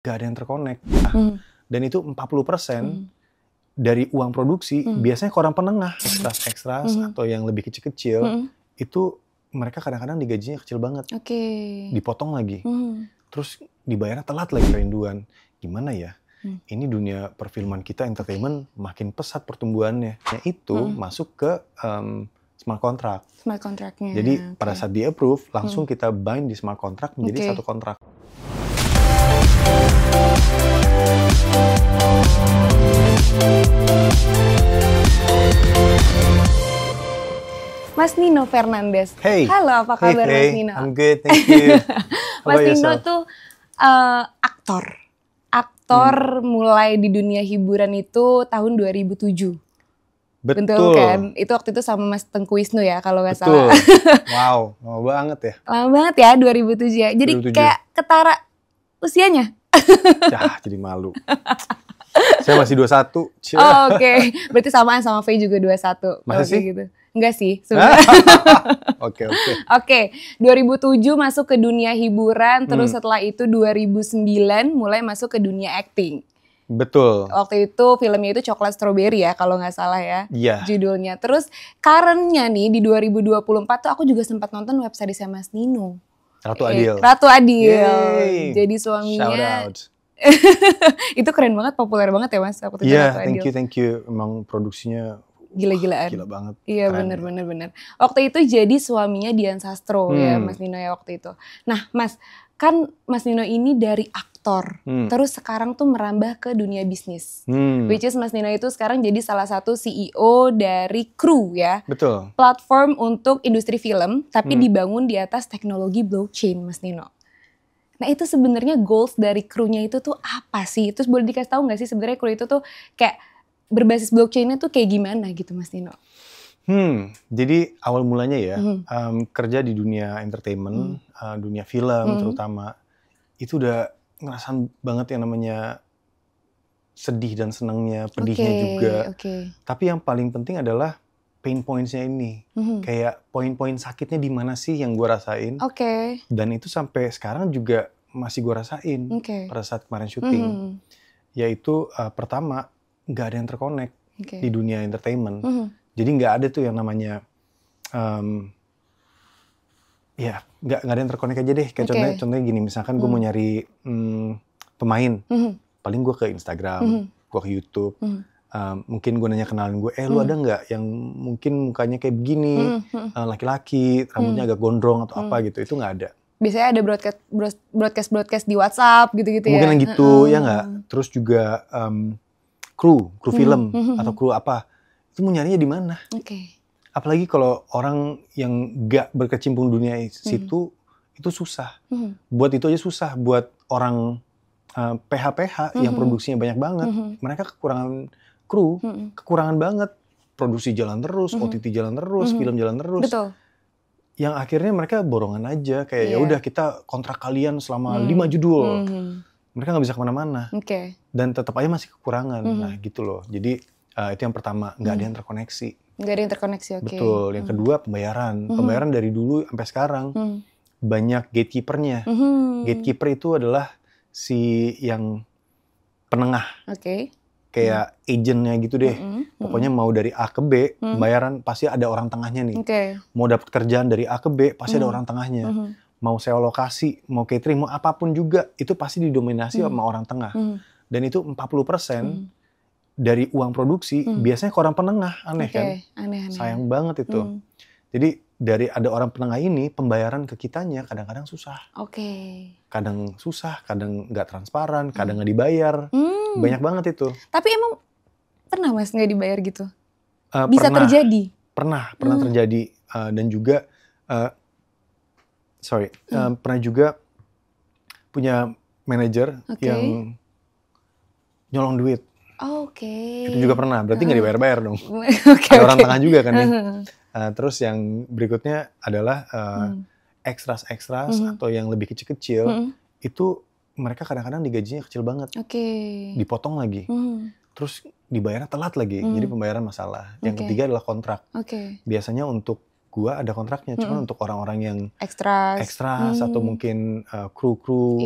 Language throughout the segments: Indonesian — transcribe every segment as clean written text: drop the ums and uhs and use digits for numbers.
Gak ada yang terkonek. Dan itu 40% dari uang produksi, biasanya ke orang penengah, ekstras atau yang lebih kecil-kecil, itu mereka kadang-kadang digajinya kecil banget. Dipotong lagi. Terus dibayarnya telat lagi, kerinduan. Gimana ya? Ini dunia perfilman kita, entertainment, makin pesat pertumbuhannya. Itu masuk ke smart contract. Smart contract-nya. Jadi pada saat di-approve, langsung kita bind di smart contract menjadi satu kontrak. Mas Nino Fernandes. Hey. Halo, apa kabar Mas Nino? I'm good, thank you. Mas Nino tuh aktor mulai di dunia hiburan itu tahun 2007. Betul kan? Itu waktu itu sama Mas Tengku Wisnu ya kalau nggak salah. Wow, lama banget ya. Lama banget ya 2007 ya. Jadi 2007. Kayak ketara usianya. Jadi malu. Saya masih 21. Oke. Berarti samaan sama Faye juga 21. Masa sih? Gitu. Enggak sih sebenarnya. Oke. 2007 masuk ke dunia hiburan, terus setelah itu 2009 mulai masuk ke dunia acting. Betul. Waktu itu filmnya itu Coklat Strawberry ya kalau nggak salah ya. Iya. Judulnya. Terus currentnya nih di 2024 tuh aku juga sempat nonton web series Mas Nino. Ratu Adil. Ratu Adil. Yay. Jadi suaminya. Shout out. Itu keren banget, populer banget ya Mas. Iya, thank you. Emang produksinya gila-gilaan. Gila banget. Iya bener. Waktu itu jadi suaminya Dian Sastro ya Mas Nino ya waktu itu. Nah Mas, kan Mas Nino ini dari aktor, terus sekarang tuh merambah ke dunia bisnis. Which is Mas Nino itu sekarang jadi salah satu CEO dari Kru ya. Betul. Platform untuk industri film, tapi dibangun di atas teknologi blockchain Mas Nino. Nah itu sebenarnya goals dari Krunya itu tuh apa sih? Terus boleh dikasih tahu nggak sih sebenarnya Kru itu tuh kayak berbasis blockchain-nya tuh kayak gimana gitu Mas Nino? Jadi awal mulanya ya, kerja di dunia entertainment, dunia film terutama, itu udah ngerasain banget yang namanya sedih dan senangnya, pedihnya juga. Tapi yang paling penting adalah pain points-nya ini. Kayak poin-poin sakitnya di mana sih yang gue rasain. Dan itu sampai sekarang juga masih gue rasain pada saat kemarin syuting. Yaitu pertama, nggak ada yang terkonek di dunia entertainment. Jadi nggak ada tuh yang namanya, nggak ada yang terkonek aja deh. Kayak contohnya gini, misalkan gue mau nyari pemain, paling gue ke Instagram, gue ke YouTube, mungkin gue nanya kenalin gue, lu ada nggak yang mungkin mukanya kayak begini, laki-laki, rambutnya agak gondrong atau apa gitu, itu nggak ada. Biasanya ada broadcast di WhatsApp gitu-gitu ya. Mungkin yang gitu, ya nggak. Terus juga kru film atau kru apa, itu mau nyarinya di mana? Apalagi kalau orang yang nggak berkecimpung dunia situ, itu susah. Buat itu aja susah. Buat orang PH yang produksinya banyak banget, mereka kekurangan kru, kekurangan banget. Produksi jalan terus, OTT jalan terus, film jalan terus. Betul. Yang akhirnya mereka borongan aja, kayak ya udah kita kontrak kalian selama 5 judul. Mereka nggak bisa kemana-mana. Dan tetap aja masih kekurangan. Nah gitu loh. Jadi itu yang pertama, nggak ada yang terkoneksi. Nggak ada yang terkoneksi, Betul. Yang kedua pembayaran. Pembayaran dari dulu sampai sekarang banyak gatekeeper-nya. Gatekeeper itu adalah si yang penengah. Kayak agentnya gitu deh. Pokoknya mau dari A ke B, pembayaran pasti ada orang tengahnya nih. Mau dapat kerjaan dari A ke B, pasti ada orang tengahnya. Mau sewa lokasi, mau catering, mau apapun juga, itu pasti didominasi sama orang tengah. Dan itu 40% dari uang produksi, biasanya ke orang penengah. Aneh kan? Aneh. Sayang banget itu. Jadi dari ada orang penengah ini, pembayaran ke kitanya kadang-kadang susah. Kadang susah, kadang nggak transparan, kadang nggak dibayar. Banyak banget itu. Tapi emang pernah Mas nggak dibayar gitu? Bisa terjadi? Pernah terjadi. Dan juga, pernah juga punya manajer yang nyolong duit. Itu juga pernah, berarti nggak dibayar-bayar dong. Ada orang tengah juga kan nih. Terus yang berikutnya adalah ekstras atau yang lebih kecil-kecil, itu mereka kadang-kadang digajinya kecil banget. Dipotong lagi. Terus dibayarnya telat lagi, jadi pembayaran masalah. Yang ketiga adalah kontrak. Biasanya untuk gua ada kontraknya, cuma untuk orang-orang yang ekstras atau mungkin kru-kru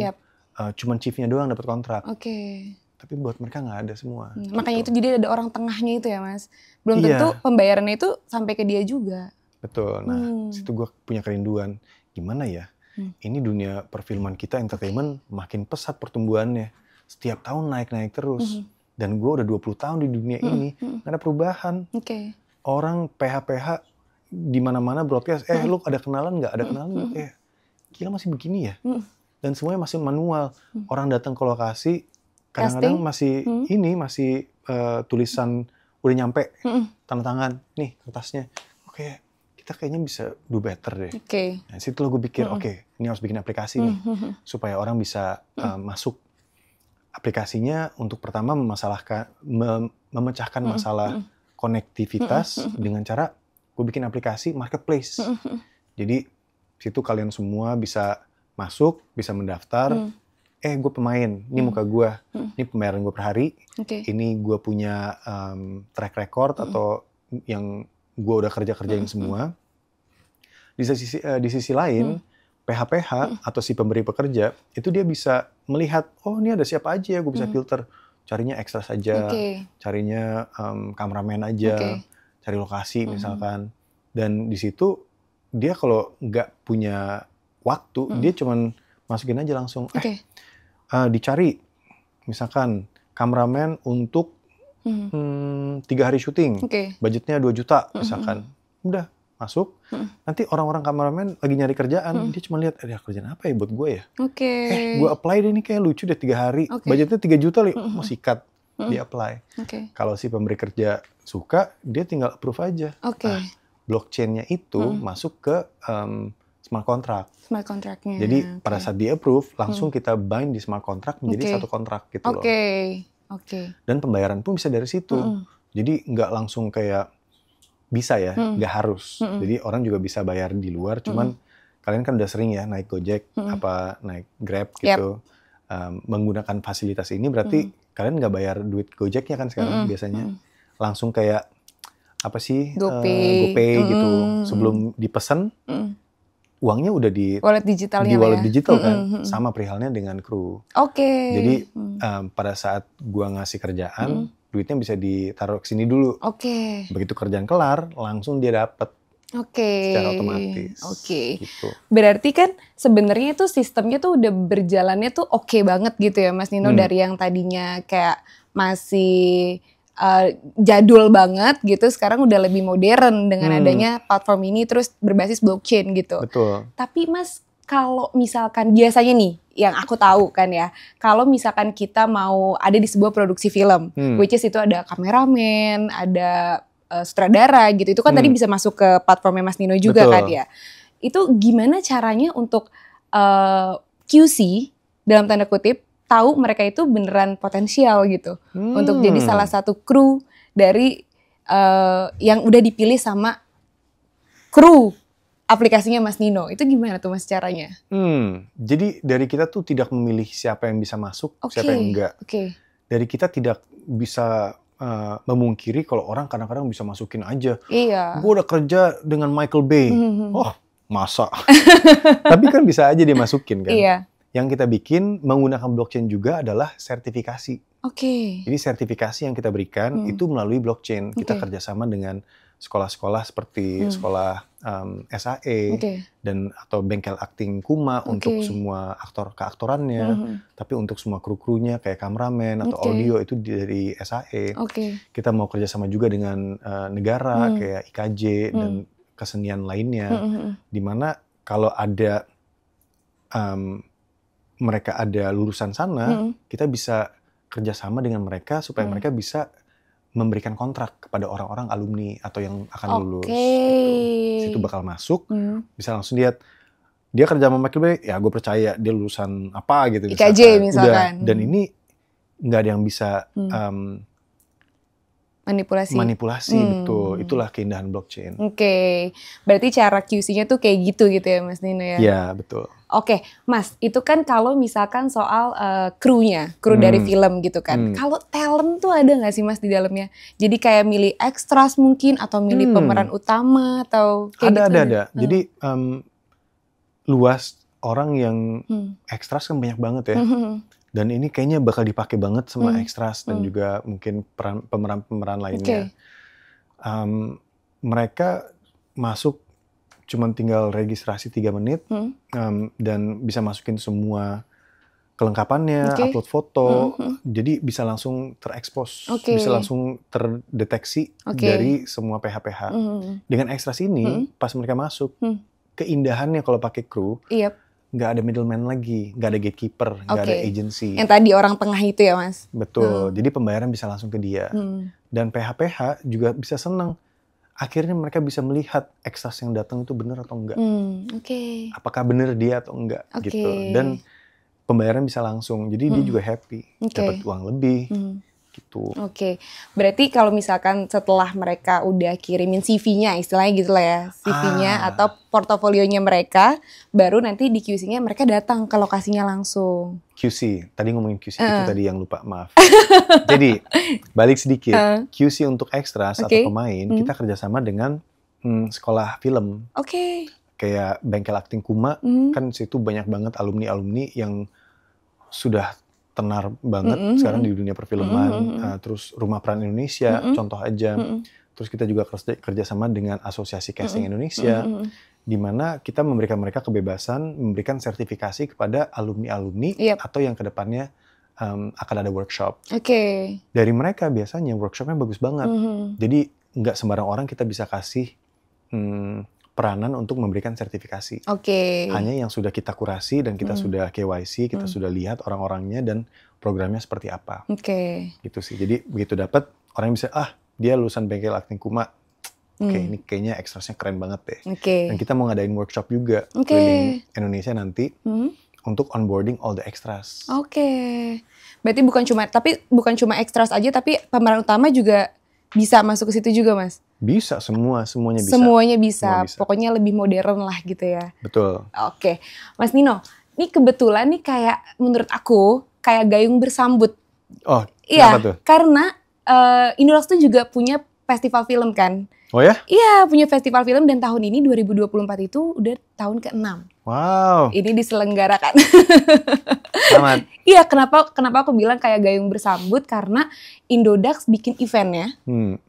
cuman chiefnya doang dapat kontrak. Oke. Tapi buat mereka nggak ada semua. Makanya itu jadi ada orang tengahnya itu ya Mas. Belum tentu pembayarannya itu sampai ke dia juga. Betul. Nah, situ gue punya kerinduan. Gimana ya? Ini dunia perfilman kita, entertainment makin pesat pertumbuhannya. Setiap tahun naik-naik terus. Dan gue udah 20 tahun di dunia ini, nggak ada perubahan. Orang PH-PH di mana-mana broadcast, lu ada kenalan nggak? Ada kenalan nggak? Gila masih begini ya? Dan semuanya masih manual. Orang datang ke lokasi, kadang-kadang masih masih tulisan udah nyampe, tanda tangan, nih kertasnya. Oke, kita kayaknya bisa do better deh. Nah, situ gue pikir, ini harus bikin aplikasi nih, supaya orang bisa masuk. Aplikasinya untuk pertama memecahkan masalah konektivitas dengan cara gue bikin aplikasi marketplace. Jadi situ kalian semua bisa masuk, bisa mendaftar. Gue pemain, ini muka gue, ini pembayaran gue per hari, ini gue punya track record atau yang gue udah kerjain semua. Di sisi lain, PH-PH atau si pemberi pekerja itu dia bisa melihat, oh ini ada siapa aja, gue bisa filter, carinya ekstra saja, carinya kameramen aja, cari lokasi misalkan, dan di situ dia kalau nggak punya waktu, dia cuman masukin aja langsung, dicari misalkan kameramen untuk 3 hari syuting, budgetnya 2 juta misalkan, udah masuk, nanti orang-orang kameramen lagi nyari kerjaan, dia cuma lihat, ada kerjaan apa ya buat gue ya? Gue apply deh, ini kayak lucu deh 3 hari, budgetnya 3 juta, mau sikat, dia apply. Kalau si pemberi kerja suka, dia tinggal approve aja. Nah, blockchain-nya itu masuk ke smart contract. Smart contract-nya. Jadi pada saat dia approve, langsung kita bind di smart contract menjadi satu kontrak gitu loh. Dan pembayaran pun bisa dari situ. Jadi nggak langsung kayak bisa ya, nggak harus. Jadi orang juga bisa bayar di luar, cuman kalian kan udah sering ya naik Gojek, apa naik Grab gitu, menggunakan fasilitas ini berarti kalian nggak bayar duit Gojeknya kan sekarang biasanya, langsung kayak apa sih GoPay gitu, sebelum dipesan uangnya udah di wallet digitalnya, wallet digital kan, sama perihalnya dengan kru. Jadi pada saat gua ngasih kerjaan, duitnya bisa ditaruh ke sini dulu. Begitu kerjaan kelar, langsung dia dapat. Secara otomatis. Gitu. Berarti kan sebenarnya itu sistemnya tuh udah berjalannya tuh oke banget gitu ya Mas Nino, dari yang tadinya kayak masih jadul banget gitu, sekarang udah lebih modern dengan adanya platform ini terus berbasis blockchain gitu. Betul. Tapi Mas, kalau misalkan biasanya nih, yang aku tahu kan ya, kalau misalkan kita mau ada di sebuah produksi film, which is itu ada kameramen, ada sutradara gitu, itu kan tadi bisa masuk ke platformnya Mas Nino juga. Betul. Kan ya. Itu gimana caranya untuk QC dalam tanda kutip tahu mereka itu beneran potensial gitu untuk jadi salah satu kru dari yang udah dipilih sama kru aplikasinya Mas Nino, itu gimana tuh Mas caranya? Jadi dari kita tuh tidak memilih siapa yang bisa masuk, siapa yang enggak. Dari kita tidak bisa memungkiri kalau orang kadang-kadang bisa masukin aja. Gue udah kerja dengan Michael Bay. Oh, masa? Tapi kan bisa aja dia masukin kan. Yang kita bikin menggunakan blockchain juga adalah sertifikasi. Jadi sertifikasi yang kita berikan itu melalui blockchain. Kita kerjasama dengan sekolah-sekolah seperti sekolah SAE dan atau bengkel akting Kuma untuk semua aktor keaktorannya, tapi untuk semua kru-krunya kayak kameramen atau audio itu dari SAE. Kita mau kerjasama juga dengan negara kayak IKJ dan kesenian lainnya, di mana kalau ada mereka ada lulusan sana, kita bisa kerjasama dengan mereka supaya mereka bisa memberikan kontrak kepada orang-orang alumni atau yang akan lulus. Gitu. Situ bakal masuk, bisa langsung lihat dia kerja sama Michael Bay, ya gue percaya dia lulusan apa gitu. IKJ misalkan. Dan ini nggak ada yang bisa manipulasi, betul. Itulah keindahan blockchain. Berarti cara QC-nya tuh kayak gitu ya Mas Nino ya? Iya, betul. Mas, itu kan kalau misalkan soal kru dari film gitu kan. Kalau talent tuh ada nggak sih Mas di dalamnya? Jadi kayak milih extras mungkin atau milih pemeran utama atau kayak ada. Jadi luas orang yang ekstras kan banyak banget ya. Dan ini kayaknya bakal dipakai banget sama ekstras dan juga mungkin pemeran-pemeran lainnya. Mereka masuk cuman tinggal registrasi 3 menit dan bisa masukin semua kelengkapannya, upload foto, jadi bisa langsung terekspos, bisa langsung terdeteksi dari semua PH-PH. Dengan ekstras ini, pas mereka masuk, keindahannya kalau pakai kru, nggak ada middleman lagi, nggak ada gatekeeper, nggak ada agency. Yang tadi orang tengah itu ya Mas? Betul, jadi pembayaran bisa langsung ke dia. Dan PH-PH juga bisa senang. Akhirnya mereka bisa melihat ekstras yang datang itu benar atau enggak. Apakah benar dia atau enggak gitu. Dan pembayaran bisa langsung, jadi dia juga happy, dapat uang lebih. Gitu. Berarti kalau misalkan setelah mereka udah kirimin CV-nya, istilahnya gitu lah ya, CV-nya atau portofolionya mereka, baru nanti di QC-nya mereka datang ke lokasinya langsung. QC, tadi ngomongin QC itu tadi yang lupa, maaf. Jadi balik sedikit, QC untuk ekstras atau pemain, kita kerjasama dengan sekolah film. Kayak Bengkel Akting Kuma, kan situ banyak banget alumni-alumni yang sudah tenar banget sekarang di dunia perfilman, terus Rumah Peran Indonesia, contoh aja. Terus kita juga kerja sama dengan Asosiasi Casting Indonesia, di mana kita memberikan mereka kebebasan, memberikan sertifikasi kepada alumni-alumni atau yang kedepannya akan ada workshop. Dari mereka biasanya workshopnya bagus banget, jadi nggak sembarang orang kita bisa kasih peranan untuk memberikan sertifikasi. Hanya yang sudah kita kurasi dan kita sudah KYC, kita sudah lihat orang-orangnya dan programnya seperti apa. Gitu sih. Jadi begitu dapat, orang bisa, dia lulusan Bengkel Akting Kuma. Ini kayaknya ekstrasnya keren banget deh. Dan kita mau ngadain workshop juga keliling Indonesia nanti untuk onboarding all the extras. Berarti bukan cuma ekstras aja, tapi pemeran utama juga bisa masuk ke situ juga, Mas? Bisa, semuanya bisa. Semuanya bisa. Pokoknya lebih modern lah gitu ya. Betul. Mas Nino, ini kebetulan nih kayak menurut aku kayak gayung bersambut. Kenapa tuh? Karena Indolux tuh juga punya festival film kan. Oh ya? Iya, punya festival film dan tahun ini 2024 itu udah tahun ke-6. Wow. Ini diselenggarakan. Selamat. Iya, kenapa aku bilang kayak gayung bersambut, karena Indolux bikin eventnya.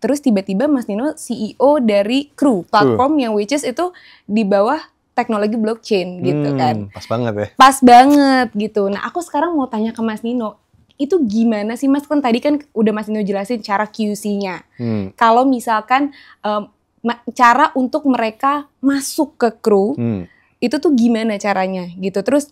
Terus tiba-tiba Mas Nino CEO dari Kru, platform yang which is itu di bawah teknologi blockchain gitu kan. Pas banget ya. Pas banget gitu. Nah, aku sekarang mau tanya ke Mas Nino, itu gimana sih Mas? Kan tadi kan udah Mas Nino jelasin cara QC-nya. Kalau misalkan cara untuk mereka masuk ke Kru, itu tuh gimana caranya gitu. Terus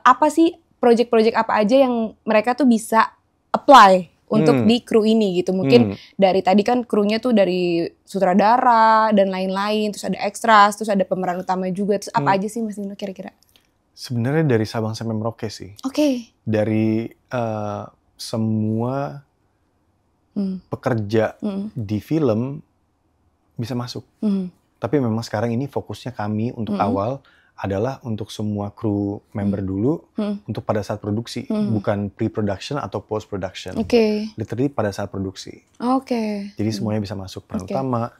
apa sih project-project apa aja yang mereka tuh bisa apply untuk di Kru ini gitu. Mungkin dari tadi kan krunya tuh dari sutradara dan lain-lain, terus ada ekstras, terus ada pemeran utama juga. Terus apa aja sih Mas Nino kira-kira? Sebenarnya dari Sabang sampai Merauke sih. Dari semua pekerja di film bisa masuk. Tapi memang sekarang ini fokusnya kami untuk awal adalah untuk semua kru member dulu untuk pada saat produksi, bukan pre-production atau post-production. Literally pada saat produksi. Jadi semuanya bisa masuk, peran utama,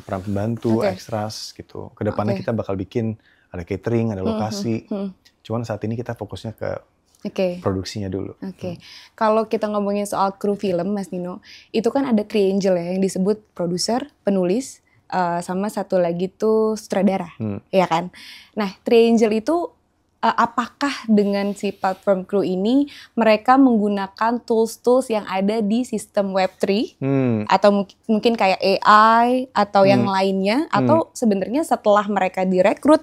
peran pembantu, ekstras gitu. Kedepannya kita bakal bikin ada catering, ada lokasi. Cuman saat ini kita fokusnya ke produksinya dulu. Kalau kita ngomongin soal kru film, Mas Nino, itu kan ada triangle ya yang disebut produser, penulis, sama satu lagi tuh sutradara, ya kan? Nah, triangle itu apakah dengan si platform Kru ini mereka menggunakan tools-tools yang ada di sistem Web3 atau mungkin kayak AI atau yang lainnya, atau sebenarnya setelah mereka direkrut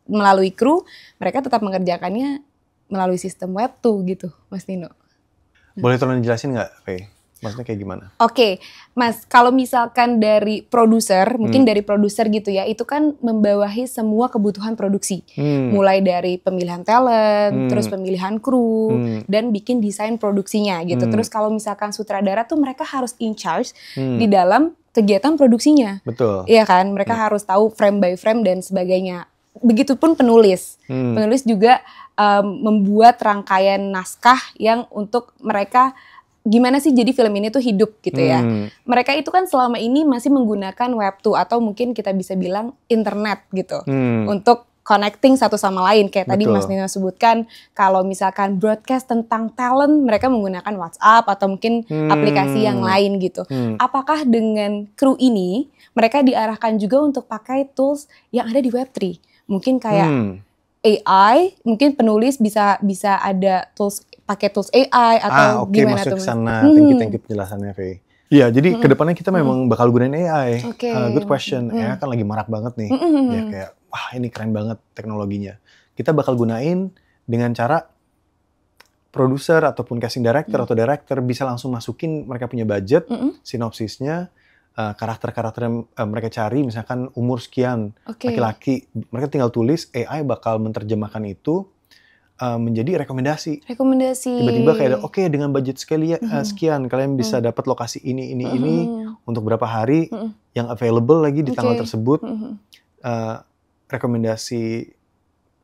melalui Kru, mereka tetap mengerjakannya melalui sistem Web2 gitu, Mas Nino? Boleh tolong dijelasin nggak, Faye? Maksudnya kayak gimana? Mas, kalau misalkan dari produser, mungkin dari produser gitu ya, itu kan membawahi semua kebutuhan produksi. Mulai dari pemilihan talent, terus pemilihan kru, dan bikin desain produksinya gitu. Terus kalau misalkan sutradara tuh mereka harus in charge di dalam kegiatan produksinya. Betul. Iya kan? Mereka harus tahu frame by frame dan sebagainya. Begitupun penulis. Penulis juga membuat rangkaian naskah yang untuk mereka gimana sih jadi film ini tuh hidup gitu ya. Mereka itu kan selama ini masih menggunakan Web2 atau mungkin kita bisa bilang internet gitu. Untuk connecting satu sama lain. Kayak tadi Betul. Mas Nino sebutkan, kalau misalkan broadcast tentang talent, mereka menggunakan WhatsApp atau mungkin aplikasi yang lain gitu. Apakah dengan kru ini, mereka diarahkan juga untuk pakai tools yang ada di Web3? Mungkin kayak AI, mungkin penulis bisa ada tools, pakai tools AI atau gimana tuh? Masuk ke sana. Thank you penjelasannya, Faye. Iya, jadi kedepannya kita memang bakal gunain AI. Good question. AI kan lagi marak banget nih. Ya kayak, wah ini keren banget teknologinya. Kita bakal gunain dengan cara produser ataupun casting director atau director bisa langsung masukin mereka punya budget, sinopsisnya, karakter-karakter yang mereka cari, misalkan umur sekian, laki-laki. Mereka tinggal tulis, AI bakal menerjemahkan itu menjadi rekomendasi. Tiba-tiba kayak oke, dengan budget sekian kalian bisa dapat lokasi ini untuk berapa hari yang available lagi di tanggal tersebut. Rekomendasi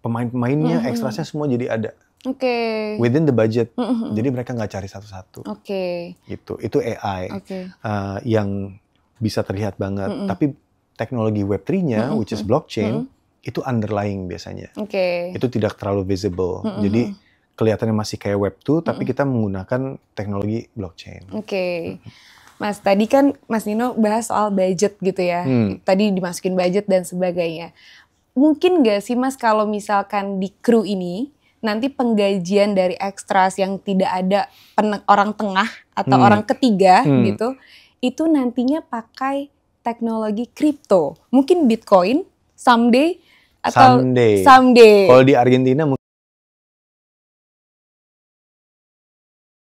pemain-pemainnya, ekstrasnya semua jadi ada. Within the budget. Jadi mereka nggak cari satu-satu. Gitu. Itu AI yang bisa terlihat banget. Tapi teknologi Web3-nya, which is blockchain, itu underlying biasanya. Itu tidak terlalu visible. Jadi kelihatannya masih kayak Web2, tapi kita menggunakan teknologi blockchain. Mas, tadi kan Mas Nino bahas soal budget gitu ya. Tadi dimasukin budget dan sebagainya. Mungkin nggak sih Mas kalau misalkan di kru ini, nanti penggajian dari ekstras yang tidak ada orang tengah atau orang ketiga gitu, itu nantinya pakai teknologi kripto. Mungkin Bitcoin, someday. Kalau di Argentina